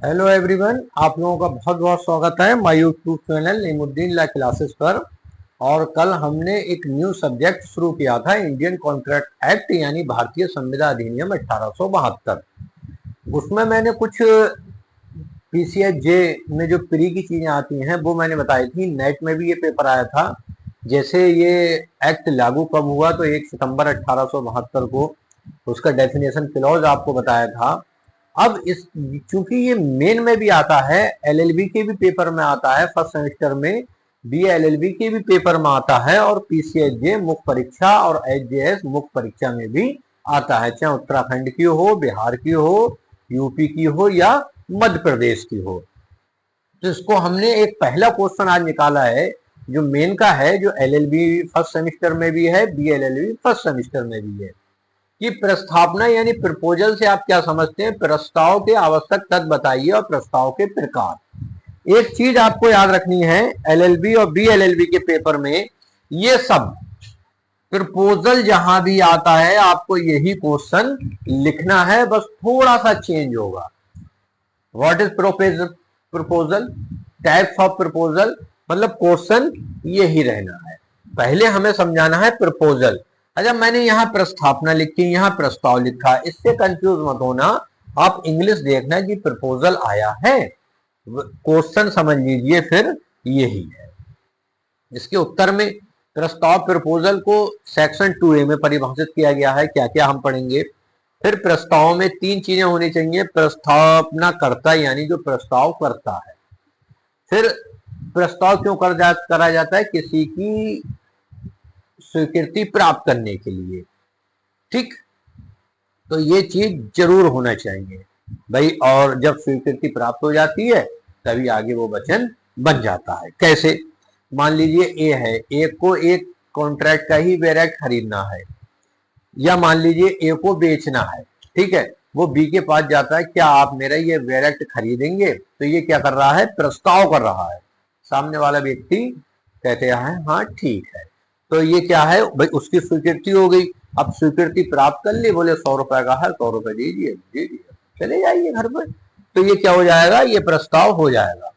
Hello everyone, आप लोगों का बहुत बहुत स्वागत है my YouTube channel Naimuddin law classes पर। और कल हमने एक न्यू सब्जेक्ट शुरू किया था, इंडियन कॉन्ट्रैक्ट एक्ट यानी भारतीय संविदा अधिनियम 1872। उसमें मैंने कुछ पीसीएस जे में जो प्री की चीजें आती हैं वो मैंने बताई थी। नेट में भी ये पेपर आया था। जैसे ये एक्ट लागू कब हुआ, तो 1 सितंबर 1872 को उसका डेफिनेशन क्लॉज आपको बताया था। अब इस चूंकि ये मेन में भी आता है, एलएलबी के भी पेपर में आता है, फर्स्ट सेमेस्टर में बी एलएलबी के भी पेपर में आता है, और पीसीएसजे मुख्य परीक्षा और एचजेएस मुख्य परीक्षा में भी आता है, चाहे उत्तराखंड की हो, बिहार की हो, यूपी की हो या मध्य प्रदेश की हो। तो इसको हमने एक पहला क्वेश्चन आज निकाला है जो मेन का है, जो एलएलबी फर्स्ट सेमेस्टर में भी है, बी एलएलबी फर्स्ट सेमेस्टर में भी है, कि प्रस्तावना यानी प्रपोजल से आप क्या समझते हैं। प्रस्ताव के आवश्यक तत्व बताइए और प्रस्ताव के प्रकार। एक चीज आपको याद रखनी है, एलएलबी और बी एलएलबी के पेपर में ये सब प्रपोजल जहां भी आता है आपको यही क्वेश्चन लिखना है, बस थोड़ा सा चेंज होगा। What is proposal, types of proposal, मतलब क्वेश्चन यही रहना है। पहले हमें समझाना है प्रपोजल। अच्छा, मैंने यहाँ प्रस्तावना लिखी, यहाँ प्रस्ताव लिखा, इससे कंफ्यूज मत होना। आप इंग्लिश देखना कि प्रपोजल आया है, क्वेश्चन समझ लीजिए फिर यही है। इसके उत्तर में प्रस्ताव प्रपोजल को सेक्शन 2A में परिभाषित किया गया है। क्या क्या हम पढ़ेंगे। फिर प्रस्ताव में 3 चीजें होनी चाहिए। प्रस्तावना करता यानी जो प्रस्ताव करता है। फिर प्रस्ताव क्यों करा जाता है, किसी की स्वीकृति प्राप्त करने के लिए। ठीक, तो ये चीज जरूर होना चाहिए भाई। और जब स्वीकृति प्राप्त हो जाती है तभी आगे वो वचन बन जाता है। कैसे, मान लीजिए ए है, ए को एक कॉन्ट्रैक्ट का ही वेरेक्ट खरीदना है, या मान लीजिए ए को बेचना है। ठीक है, वो बी के पास जाता है, क्या आप मेरा ये वेरेक्ट खरीदेंगे। तो ये क्या कर रहा है, प्रस्ताव कर रहा है। सामने वाला व्यक्ति कहते हैं हाँ ठीक है। तो ये क्या है भाई, उसकी स्वीकृति हो गई। अब स्वीकृति प्राप्त कर ली, बोले 100 रुपए का है, 100 रुपए दीजिए, दे दिए, चले जाइए घर पर। तो ये क्या हो जाएगा, ये प्रस्ताव हो जाएगा।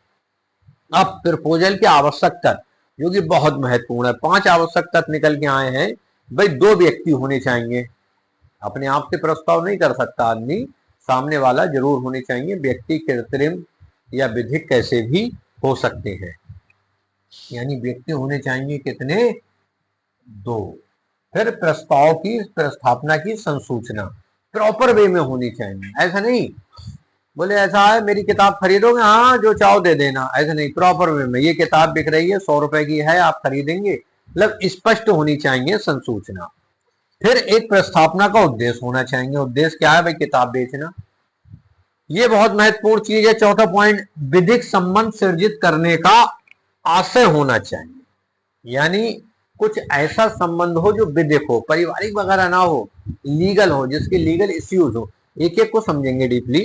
अब प्रपोजल के आवश्यक तत्व जो कि बहुत महत्वपूर्ण है, 5 आवश्यक तत्व निकल के आए हैं। भाई 2 व्यक्ति होने चाहिए, अपने आप से प्रस्ताव नहीं कर सकता आदमी, सामने वाला जरूर होने चाहिए। व्यक्ति कृत्रिम या विधिक कैसे भी हो सकते हैं, यानी व्यक्ति होने चाहिए कितने, 2। फिर प्रस्ताव की प्रस्थापना की संसूचना प्रॉपर वे में होनी चाहिए। ऐसा नहीं बोले ऐसा है मेरी किताब खरीदोगे, हाँ जो चाहो दे देना, ऐसा नहीं, प्रॉपर वे में। ये किताब बिक रही है, 100 रुपए की है, आप खरीदेंगे, मतलब स्पष्ट होनी चाहिए संसूचना। फिर एक प्रस्थापना का उद्देश्य होना चाहिए। उद्देश्य क्या है भाई, किताब बेचना। ये बहुत महत्वपूर्ण चीज है। चौथा पॉइंट, विधिक संबंध सृजित करने का आशय होना चाहिए, यानी कुछ ऐसा संबंध हो जो विधिक हो, पारिवारिक वगैरह ना हो, लीगल हो, जिसके लीगल इश्यूज हो। एक एक को समझेंगे डीपली।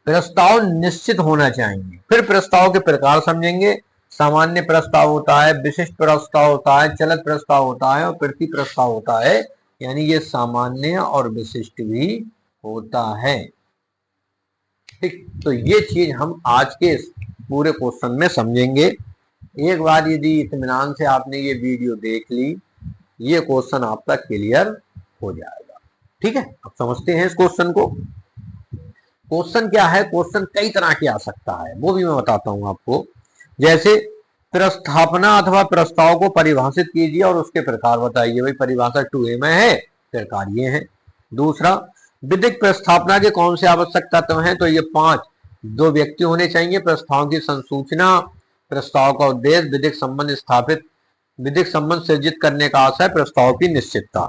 प्रस्ताव निश्चित होना चाहिए। फिर प्रस्ताव के प्रकार समझेंगे। सामान्य प्रस्ताव होता है, विशिष्ट प्रस्ताव होता है, चलत प्रस्ताव होता है और प्रति प्रस्ताव होता है, यानी ये सामान्य और विशिष्ट भी होता है। ठीक, तो ये चीज हम आज के इस पूरे क्वेश्चन में समझेंगे। एक बार यदि इत्मीनान से आपने ये वीडियो देख ली, ये क्वेश्चन आपका क्लियर हो जाएगा। ठीक है, अब समझते हैं इस क्वेश्चन को। क्वेश्चन क्या है, क्वेश्चन कई तरह के आ सकता है, वो भी मैं बताता हूं आपको। जैसे प्रस्थापना अथवा प्रस्ताव को परिभाषित कीजिए और उसके प्रकार बताइए। भाई परिभाषा 2A में है, प्रकार ये है। दूसरा, विधिक प्रस्थापना के कौन से आवश्यक तत्व हैं, तो ये 5। 2 व्यक्ति होने चाहिए, प्रस्ताव की संसूचना, प्रस्ताव का उद्देश्य, विधिक संबंध स्थापित, विधिक संबंध सृजित करने का आशय, प्रस्ताव की निश्चितता।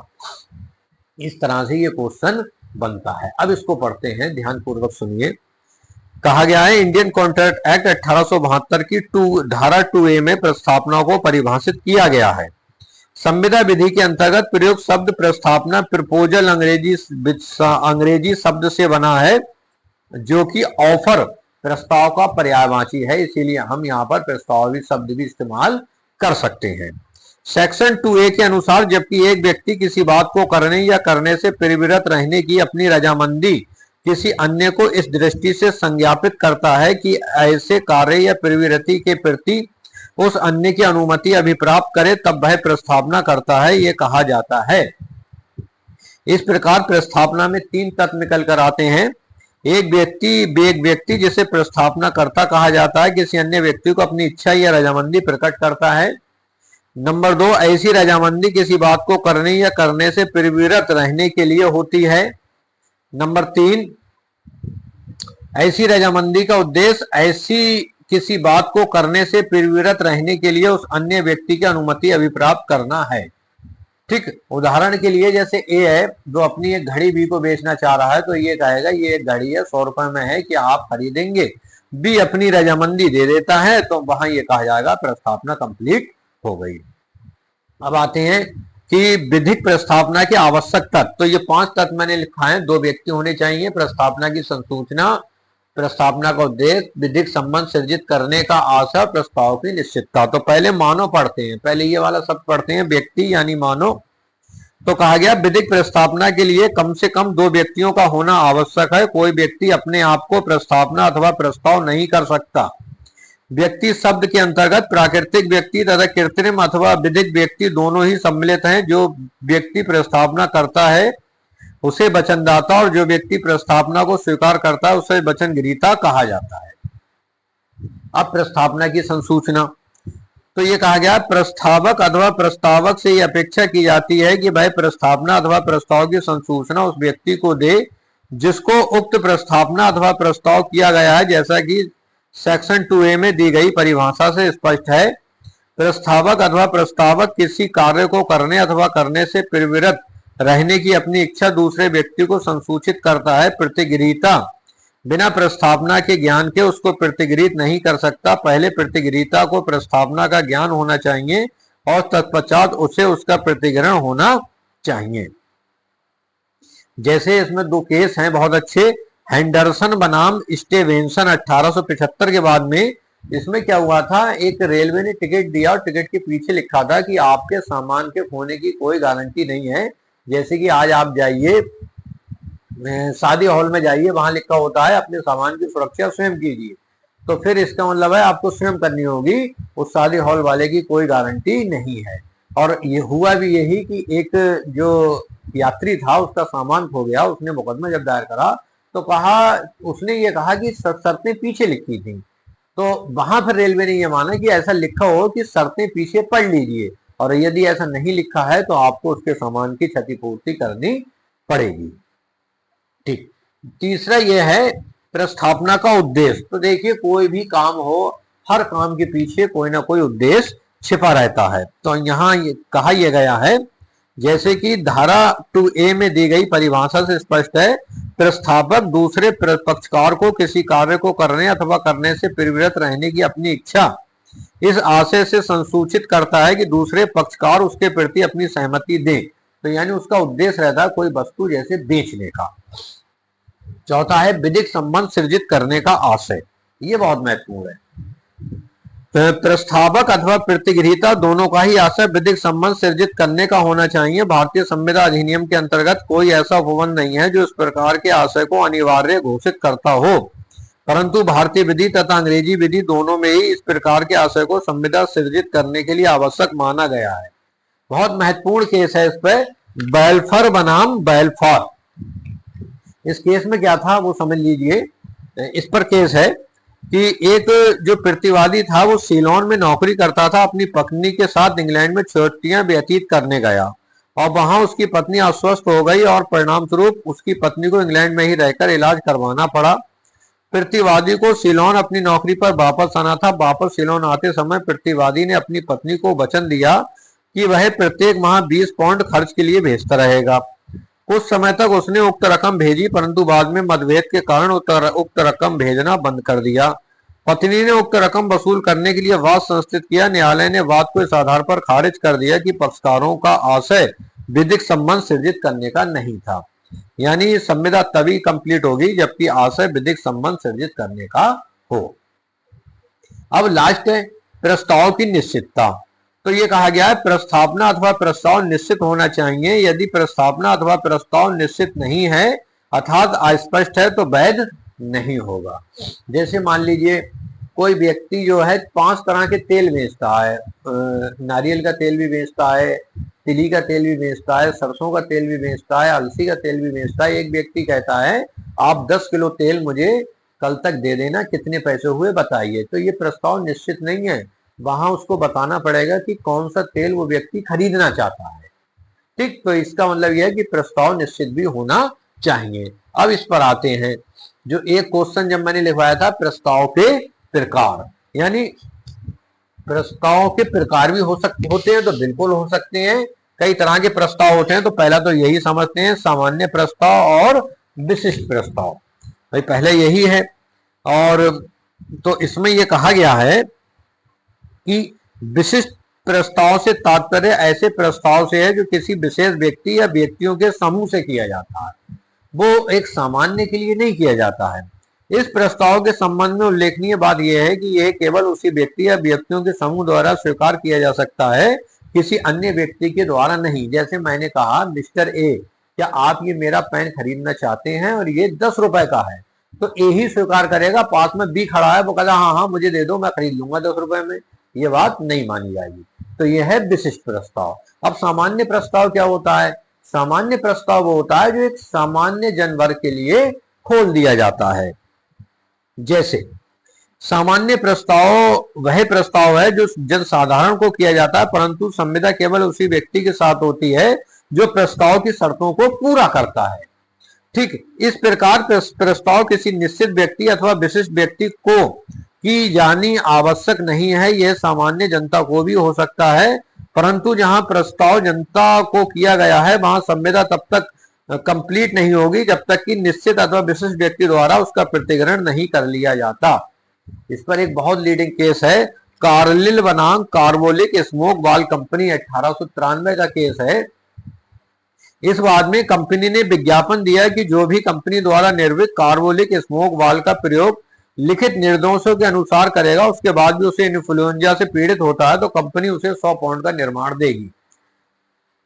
इस तरह से ये क्वेश्चन बनता है। अब इसको पढ़ते हैं, ध्यान पूर्वक सुनिए। कहा गया है इंडियन कॉन्ट्रैक्ट एक्ट 1872 की धारा 2A में प्रस्थापना को परिभाषित किया गया है। संविदा विधि के अंतर्गत प्रयुक्त शब्द प्रस्थापना प्रपोजल अंग्रेजी शब्द से बना है, जो कि ऑफर प्रस्ताव का पर्यायवाची है, इसीलिए हम यहाँ पर प्रस्ताव शब्द भी इस्तेमाल कर सकते हैं। सेक्शन 2A के अनुसार जबकि एक व्यक्ति किसी बात को करने या करने से प्रवृत्त रहने की अपनी रजामंदी किसी अन्य को इस दृष्टि से संज्ञापित करता है कि ऐसे कार्य या प्रवृत्ति के प्रति उस अन्य की अनुमति अभिप्राप्त करे, तब वह प्रस्तावना करता है, ये कहा जाता है। इस प्रकार प्रस्तावना में 3 तत्व निकल कर आते हैं। एक व्यक्ति जिसे प्रस्तावना करता कहा जाता है, किसी अन्य व्यक्ति को अपनी इच्छा या रजामंदी प्रकट करता है। नंबर 2, ऐसी रजामंदी किसी बात को करने या करने से प्रवृत्त रहने के लिए होती है। नंबर 3, ऐसी रजामंदी का उद्देश्य ऐसी किसी बात को करने से प्रवृत्त रहने के लिए उस अन्य व्यक्ति की अनुमति अभिप्राप्त करना है। ठीक, उदाहरण के लिए जैसे ए है जो अपनी एक घड़ी बी को बेचना चाह रहा है, तो ये कहेगा ये एक घड़ी है 100 रुपए में है कि आप खरीदेंगे। बी अपनी रजामंदी दे देता है, तो वहां ये कहा जाएगा प्रस्तावना कंप्लीट हो गई। अब आते हैं कि विधिक प्रस्तावना के आवश्यक तत्व। तो ये 5 तत्व मैंने लिखा है। 2 व्यक्ति होने चाहिए, प्रस्तावना की संसूचना, प्रस्तावना का उद्देश्य, विधिक संबंध सृजित करने का आशय, प्रस्ताव की निश्चितता। तो पहले मानव पढ़ते हैं, पहले ये वाला शब्द पढ़ते हैं, व्यक्ति यानी मानव। तो कहा गया विधिक प्रस्तावना के लिए कम से कम 2 व्यक्तियों का होना आवश्यक है। कोई व्यक्ति अपने आप को प्रस्तावना अथवा प्रस्ताव नहीं कर सकता। व्यक्ति शब्द के अंतर्गत प्राकृतिक व्यक्ति तथा कृत्रिम अथवा विधिक व्यक्ति दोनों ही सम्मिलित हैं। जो व्यक्ति प्रस्तावना करता है उसे वचनदाता और जो व्यक्ति प्रस्तावना को स्वीकार करता है उसे वचनग्रहीता कहा जाता है। अब प्रस्तावना की संसूचना। तो ये कहा गया प्रस्तावक अथवा प्रस्तावक से ये अपेक्षा की जाती है कि वह प्रस्तावना अथवा प्रस्ताव की संसूचना उस व्यक्ति को दे जिसको उक्त प्रस्तावना अथवा प्रस्ताव किया गया है, जैसा कि सेक्शन 2A में दी गई परिभाषा से स्पष्ट है। प्रस्तावक अथवा प्रस्तावक किसी कार्य को करने अथवा करने से प्रवृत्त रहने की अपनी इच्छा दूसरे व्यक्ति को संसूचित करता है। प्रतिगृहीता बिना प्रस्तावना के ज्ञान के उसको प्रतिगृहित नहीं कर सकता। पहले प्रतिगृहीता को प्रस्तावना का ज्ञान होना चाहिए और तत्पश्चात उसे उसका प्रतिग्रहण होना चाहिए। जैसे इसमें 2 केस हैं बहुत अच्छे। हेंडरसन बनाम स्टीवेंसन 1875 के बाद में इसमें क्या हुआ था, एक रेलवे ने टिकट दिया और टिकट के पीछे लिखा था कि आपके सामान के खोने की कोई गारंटी नहीं है। जैसे कि आज आप जाइए शादी हॉल में जाइए, वहां लिखा होता है अपने सामान की सुरक्षा स्वयं कीजिए। तो फिर इसका मतलब है आपको स्वयं करनी होगी, उस शादी हॉल वाले की कोई गारंटी नहीं है। और ये हुआ भी यही कि एक जो यात्री था उसका सामान खो गया, उसने मुकदमा जब दायर करा तो उसने ये कहा कि शर्तें पीछे लिखी थी। तो वहां फिर रेलवे ने ये माना कि ऐसा लिखा हो कि शर्तें पीछे पढ़ लीजिए, और यदि ऐसा नहीं लिखा है तो आपको उसके सामान की क्षतिपूर्ति करनी पड़ेगी। ठीक, तीसरा यह है प्रस्तावना का उद्देश्य। तो देखिए कोई भी काम हो, हर काम के पीछे कोई ना कोई उद्देश्य छिपा रहता है। तो यहाँ कहा यह गया है, जैसे कि धारा 2A में दी गई परिभाषा से स्पष्ट है, प्रस्तावक दूसरे पक्षकार को किसी कार्य को करने अथवा करने से प्रवृत्त रहने की अपनी इच्छा इस आशय से संसूचित करता है कि दूसरे पक्षकार उसके प्रति अपनी सहमति दे। तो यानी उसका उद्देश्य रहता है कोई वस्तु जैसे बेचने का। चौथा है विधिक संबंध सृजित करने का आशय। ये बहुत महत्वपूर्ण है। प्रस्तावक अथवा प्रतिगृहीता दोनों का ही आशय विधिक संबंध सृजित करने का होना चाहिए। भारतीय संविदा अधिनियम के अंतर्गत कोई ऐसा उपबंध नहीं है जो इस प्रकार के आशय को अनिवार्य घोषित करता हो, परंतु भारतीय विधि तथा अंग्रेजी विधि दोनों में ही इस प्रकार के आशय को संविदा सृजित करने के लिए आवश्यक माना गया है। बहुत महत्वपूर्ण केस है इस पर, बैल्फर बनाम बैल्फॉर। इस केस में क्या था वो समझ लीजिए। इस पर केस है कि एक जो प्रतिवादी था वो सीलोन में नौकरी करता था, अपनी पत्नी के साथ इंग्लैंड में छुट्टियां व्यतीत करने गया और वहां उसकी पत्नी अस्वस्थ हो गई और परिणाम स्वरूप उसकी पत्नी को इंग्लैंड में ही रहकर इलाज करवाना पड़ा। प्रतिवादी को सीलोन अपनी नौकरी पर वापस आना था। वापस सीलोन आते समय प्रतिवादी ने अपनी पत्नी को वचन दिया कि वह प्रत्येक माह 20 पाउंड खर्च के लिए भेजता रहेगा। कुछ समय तक उसने उक्त रकम भेजी, परंतु बाद में मतभेद के कारण उक्त रकम भेजना बंद कर दिया। पत्नी ने उक्त रकम वसूल करने के लिए वाद संस्थित किया। न्यायालय ने वाद को इस आधार पर खारिज कर दिया कि पक्षकारों का आशय विधिक संबंध सृजित करने का नहीं था। यानी संविदा तभी कंप्लीट होगी जबकि आशय विधिक संबंध सृजित करने का हो। अब लास्ट है प्रस्ताव की निश्चितता। तो ये कहा गया है प्रस्तावना अथवा प्रस्ताव निश्चित होना चाहिए। यदि प्रस्तावना अथवा प्रस्ताव निश्चित नहीं है अर्थात अस्पष्ट है तो वैध नहीं होगा। जैसे मान लीजिए कोई व्यक्ति जो है 5 तरह के तेल बेचता है, नारियल का तेल भी बेचता है, तिली का तेल भी बेचता है, सरसों का तेल भी बेचता है, अलसी का तेल भी बेचता है। एक व्यक्ति कहता है आप 10 किलो तेल मुझे कल तक दे देना, कितने पैसे हुए बताइए। तो ये प्रस्ताव निश्चित नहीं है, वहां उसको बताना पड़ेगा कि कौन सा तेल वो व्यक्ति खरीदना चाहता है। ठीक, तो इसका मतलब यह है कि प्रस्ताव निश्चित भी होना चाहिए। अब इस पर आते हैं, जो एक क्वेश्चन जब मैंने लिखवाया था प्रस्ताव के प्रकार, यानी प्रस्ताव के प्रकार भी होते हैं, तो बिल्कुल हो सकते हैं। कई तरह के प्रस्ताव होते हैं, तो पहला तो यही समझते हैं, सामान्य प्रस्ताव और विशिष्ट प्रस्ताव। भाई पहले यही है। और तो इसमें यह कहा गया है कि विशिष्ट प्रस्ताव से तात्पर्य ऐसे प्रस्ताव से है जो किसी विशेष व्यक्ति या व्यक्तियों के समूह से किया जाता है, वो एक सामान्य के लिए नहीं किया जाता है। इस प्रस्ताव के संबंध में उल्लेखनीय बात यह है कि यह केवल उसी व्यक्ति या व्यक्तियों के समूह द्वारा स्वीकार किया जा सकता है, किसी अन्य व्यक्ति के द्वारा नहीं। जैसे मैंने कहा मिस्टर ए, क्या आप ये मेरा पेन खरीदना चाहते हैं और ये 10 रुपए का है, तो ए ही स्वीकार करेगा। पास में बी खड़ा है, वो कहता हाँ हाँ मुझे दे दो, मैं खरीद लूंगा 10 रुपए में, ये बात नहीं मानी जाएगी। तो यह है विशिष्ट प्रस्ताव। अब सामान्य प्रस्ताव क्या होता है? सामान्य प्रस्ताव वो होता है जो एक सामान्य जनवर्ग के लिए खोल दिया जाता है। जैसे सामान्य प्रस्ताव वह प्रस्ताव है जो जनसाधारण को किया जाता है, परंतु संविदा केवल उसी व्यक्ति के साथ होती है जो प्रस्ताव की शर्तों को पूरा करता है। ठीक, इस प्रकार प्रस्ताव किसी निश्चित व्यक्ति अथवा विशिष्ट व्यक्ति को की जानी आवश्यक नहीं है, यह सामान्य जनता को भी हो सकता है। परंतु जहां प्रस्ताव जनता को किया गया है वहां संविदा तब तक कंप्लीट नहीं होगी जब तक कि निश्चित अथवा विशिष्ट व्यक्ति द्वारा उसका प्रतिग्रहण नहीं कर लिया जाता। इस पर एक बहुत लीडिंग केस है, कार्लिल बनाम कार्बोलिक स्मोक बाल कंपनी, 1893 का केस है। इस बाद में कंपनी ने विज्ञापन दिया कि जो भी कंपनी द्वारा निर्मित कार्बोलिक स्मोक बाल का प्रयोग लिखित निर्देशों के अनुसार करेगा, उसके बाद भी उसे इन्फ्लुएंजा से पीड़ित होता है तो कंपनी उसे 100 पाउंड का निर्माण देगी।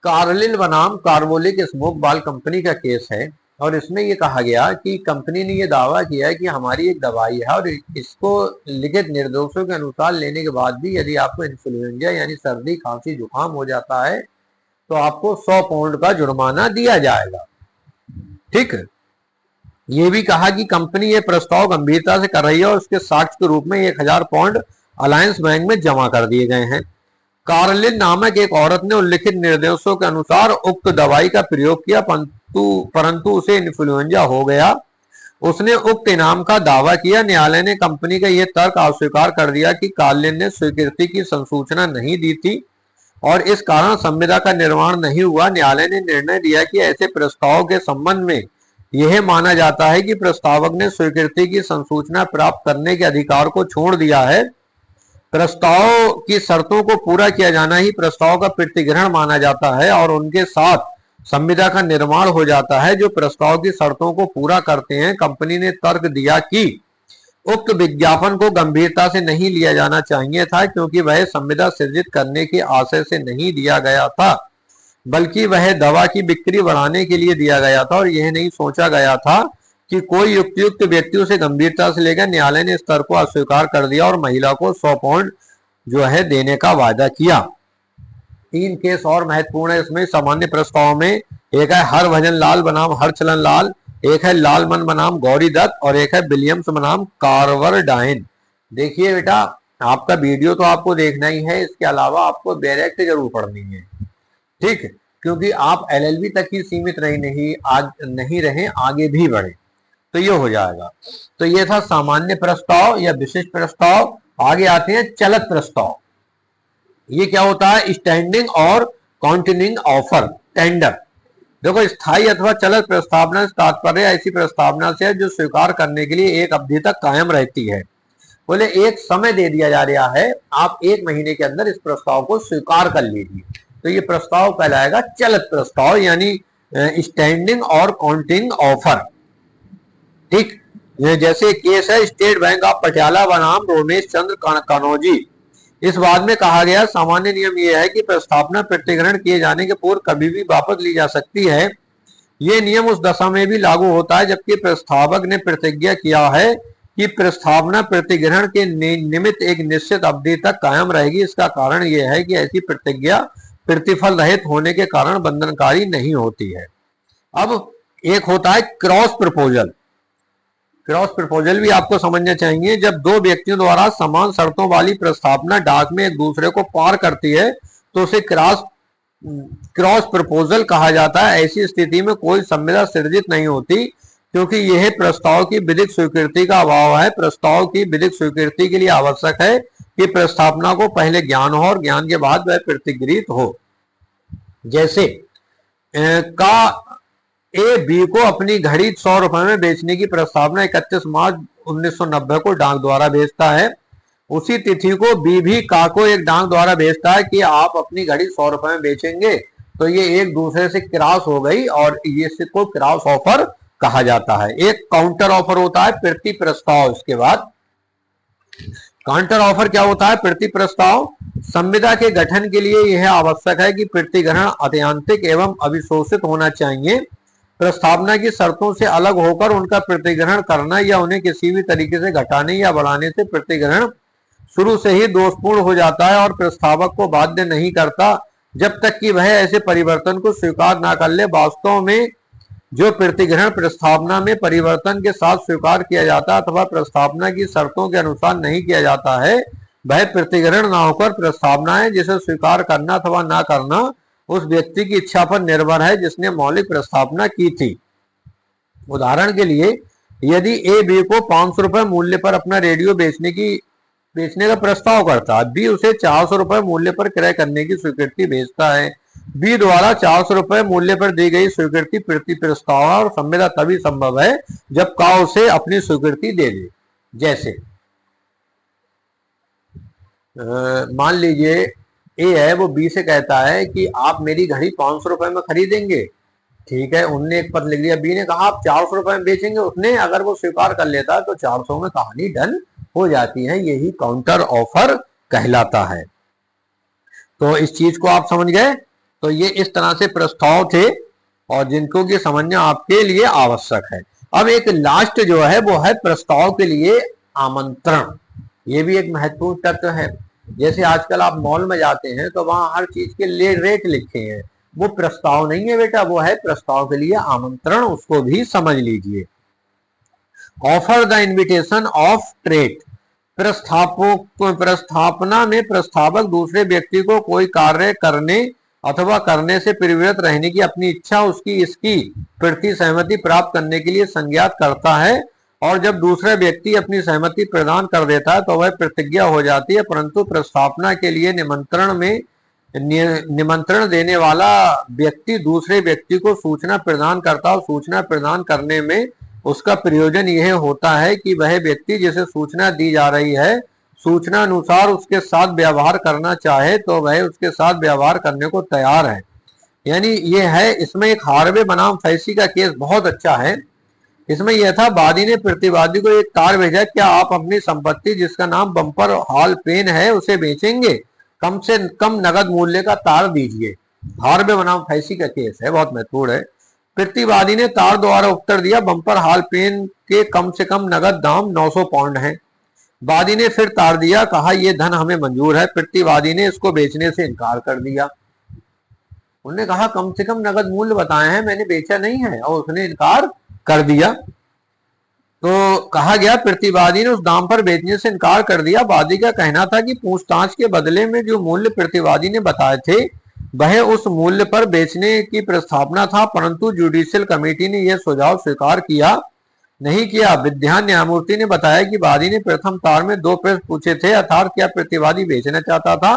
कार्लिल बनाम कार्बोलिक स्मोक बाल कंपनी का केस है, और इसमें यह कहा गया कि कंपनी ने यह दावा किया है कि हमारी एक दवाई है और इसको लिखित निर्देशों के अनुसार लेने के बाद भी यदि आपको इन्फ्लुएंजा यानी सर्दी खांसी जुकाम हो जाता है तो आपको 100 पाउंड का जुर्माना दिया जाएगा। ठीक, ये भी कहा कि कंपनी ये प्रस्ताव गंभीरता से कर रही है और उसके साक्ष्य के रूप में 1000 पाउंड अलायंस बैंक में जमा कर दिए गए हैं। कार्लिन नामक एक औरत ने उल्लिखित निर्देशों के अनुसार उक्त दवाई का प्रयोग किया, परंतु उसे इन्फ्लुएंजा हो गया। उसने उक्त इनाम का दावा किया। न्यायालय ने कंपनी का यह तर्क अस्वीकार कर दिया कि कार्लिन ने स्वीकृति की संसूचना नहीं दी थी और इस कारण संविदा का निर्माण नहीं हुआ। न्यायालय ने निर्णय दिया कि ऐसे प्रस्ताव के संबंध में यह माना जाता है कि प्रस्तावक ने स्वीकृति की संसूचना प्राप्त करने के अधिकार को छोड़ दिया है। प्रस्ताव की शर्तों को पूरा किया जाना ही प्रस्ताव का प्रतिग्रहण माना जाता है और उनके साथ संविदा का निर्माण हो जाता है जो प्रस्ताव की शर्तों को पूरा करते हैं। कंपनी ने तर्क दिया कि उक्त विज्ञापन को गंभीरता से नहीं लिया जाना चाहिए था क्योंकि वह संविदा सृजित करने के आशय से नहीं दिया गया था, बल्कि वह दवा की बिक्री बढ़ाने के लिए दिया गया था और यह नहीं सोचा गया था कि कोई युक्त व्यक्ति उसे गंभीरता से लेगा। न्यायालय ने इस तर्क को अस्वीकार कर दिया और महिला को 100 पाउंड जो है देने का वादा किया। 3 केस और महत्वपूर्ण है इसमें सामान्य प्रस्ताव में। एक है हरभजन लाल बनाम हरचलन लाल, एक है लालमन बनाम गौरी दत्त और एक है विलियम्स बनाम कार्वरडाइन। देखिए बेटा, आपका वीडियो तो आपको देखना ही है, इसके अलावा आपको डायरेक्ट जरूर पढ़नी है। ठीक, क्योंकि आप एलएलबी तक ही सीमित नहीं रहे, आगे भी बढ़े तो ये हो जाएगा। तो ये था सामान्य प्रस्ताव या विशिष्ट प्रस्ताव। आगे आते हैं चलत प्रस्ताव। ये क्या होता है? स्टैंडिंग और कंटिन्यूइंग ऑफर टेंडर। देखो, स्थायी अथवा चलत प्रस्तावना से तात्पर्य ऐसी प्रस्तावना से है जो स्वीकार करने के लिए एक अवधि तक कायम रहती है। बोले एक समय दे दिया जा रहा है, आप 1 महीने के अंदर इस प्रस्ताव को स्वीकार कर लीजिए, तो ये प्रस्ताव कहलाएगा चलत प्रस्ताव यानी स्टैंडिंग और काउंटिंग ऑफर। ठीक, जैसे केस है स्टेट बैंक ऑफ पटियाला बनाम रोमेश चंद्र कानोजी। इस बाद में कहा गया सामान्य नियम यह है कि प्रस्तावना प्रतिग्रहण किए जाने के पूर्व कभी भी वापस ली जा सकती है, ये नियम उस दशा में भी लागू होता है जबकि प्रस्तावक ने प्रतिज्ञा किया है कि प्रस्तावना प्रतिग्रहण के निमित्त एक निश्चित अवधि तक कायम रहेगी। इसका कारण यह है कि ऐसी प्रतिज्ञा प्रतिफल रहित होने के कारण बंधनकारी नहीं होती है। अब एक होता है क्रॉस प्रपोजल। क्रॉस प्रपोजल भी आपको समझना चाहिए। जब दो व्यक्तियों द्वारा समान शर्तों वाली प्रस्तावना डाक में एक दूसरे को पार करती है तो उसे क्रॉस प्रपोजल कहा जाता है। ऐसी स्थिति में कोई संविदा सृजित नहीं होती क्योंकि यह प्रस्ताव की विधिक स्वीकृति का अभाव है। प्रस्ताव की विधिक स्वीकृति के लिए आवश्यक है कि प्रस्तावना को पहले ज्ञान हो और ज्ञान के बाद वह प्रतिगृहित हो। जैसे का ए बी को अपनी घड़ी 100 रुपए में बेचने की प्रस्तावना 31 मार्च 1990 को डाक द्वारा भेजता है। उसी तिथि को बी भी का को एक डाक द्वारा भेजता है कि आप अपनी घड़ी 100 रुपए में बेचेंगे। तो ये एक दूसरे से क्रॉस हो गई और इसको क्रॉस ऑफर कहा जाता है। एक काउंटर ऑफर होता है प्रति प्रस्ताव। इसके बाद काउंटर ऑफर क्या होता है? प्रति प्रस्ताव। संविदा के गठन के लिए यह आवश्यक है कि प्रतिग्रहण अत्यंतिक एवं अविशोषित होना चाहिए। प्रस्तावना की शर्तों से अलग होकर उनका प्रतिग्रहण करना या उन्हें किसी भी तरीके से घटाने या बढ़ाने से प्रतिग्रहण शुरू से ही दोषपूर्ण हो जाता है और प्रस्तावक को बाध्य नहीं करता जब तक कि वह ऐसे परिवर्तन को स्वीकार न कर ले। वास्तव में जो प्रतिग्रहण प्रस्तावना में परिवर्तन के साथ स्वीकार किया जाता है अथवा प्रस्तावना की शर्तों के अनुसार नहीं किया जाता है वह प्रतिग्रहण न होकर प्रस्तावना है जिसे स्वीकार करना अथवा न करना उस व्यक्ति की इच्छा पर निर्भर है जिसने मौलिक प्रस्तावना की थी। उदाहरण के लिए यदि ए बी को 500 रुपए मूल्य पर अपना रेडियो बेचने का प्रस्ताव करता है, बी उसे 400 रुपए मूल्य पर क्रय करने की स्वीकृति भेजता है। बी द्वारा 400 रुपए मूल्य पर दी गई स्वीकृति प्रति प्रस्ताव और संविदा तभी संभव है जब का उसे अपनी स्वीकृति दे दे। जैसे मान लीजिए ए है, वो बी से कहता है कि आप मेरी घड़ी 500 रुपए में खरीदेंगे। ठीक है, उनने एक पत्र लिख दिया, बी ने कहा आप 400 रुपए में बेचेंगे। उसने अगर वो स्वीकार कर लेता तो 400 में कहानी डन हो जाती है। यही काउंटर ऑफर कहलाता है। तो इस चीज को आप समझ गए। तो ये इस तरह से प्रस्ताव थे और जिनको की समझना आपके लिए आवश्यक है। अब एक लास्ट जो है वो है प्रस्ताव के लिए आमंत्रण। ये भी एक महत्वपूर्ण तत्व है। जैसे आजकल आप मॉल में जाते हैं तो वहां हर चीज के लिए रेट लिखे हैं, वो प्रस्ताव नहीं है बेटा, वो है प्रस्ताव के लिए आमंत्रण। उसको भी समझ लीजिए। Offer the invitation of trade. प्रस्तावना में प्रस्तावक दूसरे व्यक्ति को कोई कार्य करने अथवा करने से प्रवृत्त रहने की अपनी इच्छा उसकी इसकी प्रति सहमति प्राप्त करने के लिए संज्ञात करता है और जब दूसरा व्यक्ति अपनी सहमति प्रदान कर देता है तो वह प्रतिज्ञा हो जाती है। परंतु प्रस्तावना के लिए निमंत्रण देने वाला व्यक्ति दूसरे व्यक्ति को सूचना प्रदान करता है और सूचना प्रदान करने में उसका प्रयोजन यह होता है कि वह व्यक्ति जिसे सूचना दी जा रही है सूचना अनुसार उसके साथ व्यवहार करना चाहे तो वह उसके साथ व्यवहार करने को तैयार है। यानी ये है, इसमें एक हार्वे बनाम फैसी का केस बहुत अच्छा है। इसमें यह था, वादी ने प्रतिवादी को एक तार भेजा, क्या आप अपनी संपत्ति जिसका नाम बम्पर हॉल पेन है उसे बेचेंगे? कम से कम नगद मूल्य का तार दीजिए। हार्वे बनाम फैसी का केस है, बहुत महत्वपूर्ण है। प्रतिवादी ने तार द्वारा उत्तर दिया, बम्पर हॉल पेन के कम से कम नगद दाम 900 पाउंड है। वादी ने फिर तार दिया, कहा यह धन हमें मंजूर है। प्रतिवादी ने इसको बेचने से इनकार कर दिया। उन्होंने कहा कम से कम नगद मूल्य बताए हैं, मैंने बेचा नहीं है, और उसने इनकार कर दिया। तो कहा गया प्रतिवादी ने उस दाम पर बेचने से इनकार कर दिया। वादी का कहना था कि पूछताछ के बदले में जो मूल्य प्रतिवादी ने बताए थे वह उस मूल्य पर बेचने की प्रस्तावना था, परंतु जुडिशियल कमेटी ने यह सुझाव स्वीकार किया नहीं किया। विधान न्यायमूर्ति ने बताया कि वादी ने प्रथम तार में 2 प्रश्न पूछे थे, अर्थात क्या प्रतिवादी बेचना चाहता था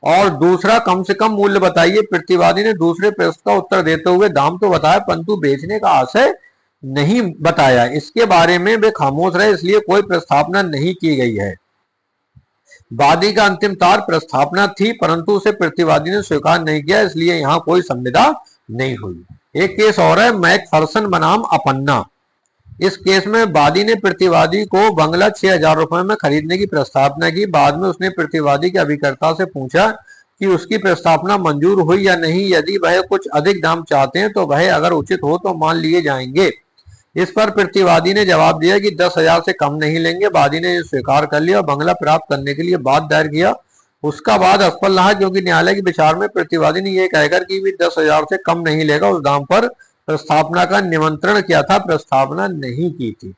और दूसरा कम से कम मूल्य बताइए। प्रतिवादी ने दूसरे प्रश्न का उत्तर देते हुए दाम तो बताया परंतु बेचने का आशय नहीं बताया। इसके बारे में वे खामोश रहे, इसलिए कोई प्रस्तावना नहीं की गई है। वादी का अंतिम तार प्रस्तावना थी परंतु उसे प्रतिवादी ने स्वीकार नहीं किया, इसलिए यहाँ कोई संविदा नहीं हुई। एक केस और है, मैकफरसन बनाम अपन्ना। इस केस में वादी ने प्रतिवादी को बंगला 6000 रुपए में खरीदने की प्रस्तावना की। बाद में उसने प्रतिवादी के अभिकर्ता से पूछा कि उसकी प्रस्तावना मंजूर हुई या नहीं। यदि वह कुछ अधिक दाम चाहते हैं तो वह अगर उचित हो तो मान लिए जाएंगे। इस पर प्रतिवादी ने जवाब दिया कि 10,000 से कम नहीं लेंगे। वादी ने स्वीकार कर लिया और बंगला प्राप्त करने के लिए वाद दायर किया। उसका वाद असफल रहा क्योंकि न्यायालय के विचार में प्रतिवादी ने यह कहकर कि भी 10,000 से कम नहीं लेगा उस दाम पर प्रस्तावना का निमंत्रण किया था, प्रस्तावना नहीं की थी।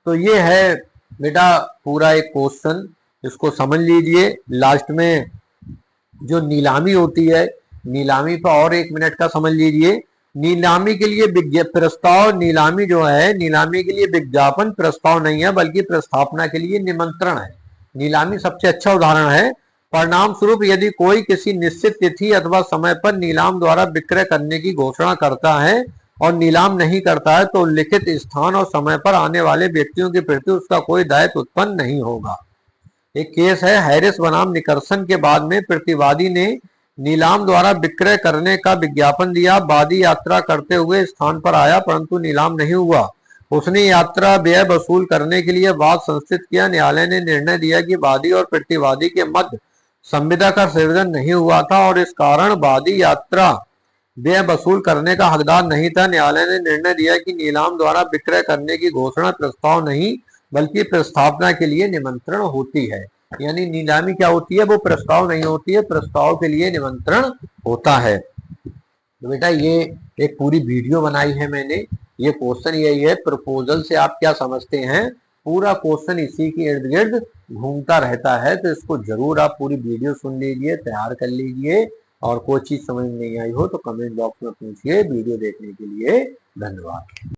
तो ये है बेटा पूरा एक क्वेश्चन, इसको समझ लीजिए। लास्ट में जो नीलामी होती है, नीलामी पर और 1 मिनट का समझ लीजिए। नीलामी के लिए प्रस्ताव, नीलामी जो है, नीलामी के लिए विज्ञापन प्रस्ताव नहीं है बल्कि प्रस्तावना के लिए निमंत्रण है। नीलामी सबसे अच्छा उदाहरण है। परिणाम स्वरूप यदि कोई किसी निश्चित तिथि अथवा समय पर नीलाम द्वारा विक्रय करने की घोषणा करता है और नीलाम नहीं करता है तो उल्लिखित स्थान और समय पर आने वाले व्यक्तियों के प्रति उसका कोई दायित्व उत्पन्न नहीं होगा। एक केस है हैरिस बनाम निकर्सन के बाद में प्रतिवादी ने नीलाम द्वारा विक्रय करने का विज्ञापन दिया। वादी यात्रा करते हुए स्थान पर आया परंतु नीलाम नहीं हुआ। उसने यात्रा व्यय वसूल करने के लिए वाद संस्थित किया। न्यायालय ने निर्णय दिया कि वादी और प्रतिवादी के मध्य संविदा का सृजन नहीं हुआ था और इस कारण वादी यात्रा व्यय वसूल करने का हकदार नहीं था। न्यायालय ने निर्णय दिया कि नीलाम द्वारा विक्रय करने की घोषणा प्रस्ताव नहीं बल्कि प्रस्तावना के लिए निमंत्रण होती है। यानी नीलामी क्या होती है, वो प्रस्ताव नहीं होती है, प्रस्ताव के लिए निमंत्रण होता है। तो बेटा ये एक पूरी वीडियो बनाई है मैंने। ये क्वेश्चन यही है, प्रपोजल से आप क्या समझते हैं, पूरा क्वेश्चन इसी के इर्द गिर्द घूमता रहता है। तो इसको जरूर आप पूरी वीडियो सुन लीजिए, तैयार कर लीजिए, और कोई चीज समझ नहीं आई हो तो कमेंट बॉक्स में पूछिए। वीडियो देखने के लिए धन्यवाद।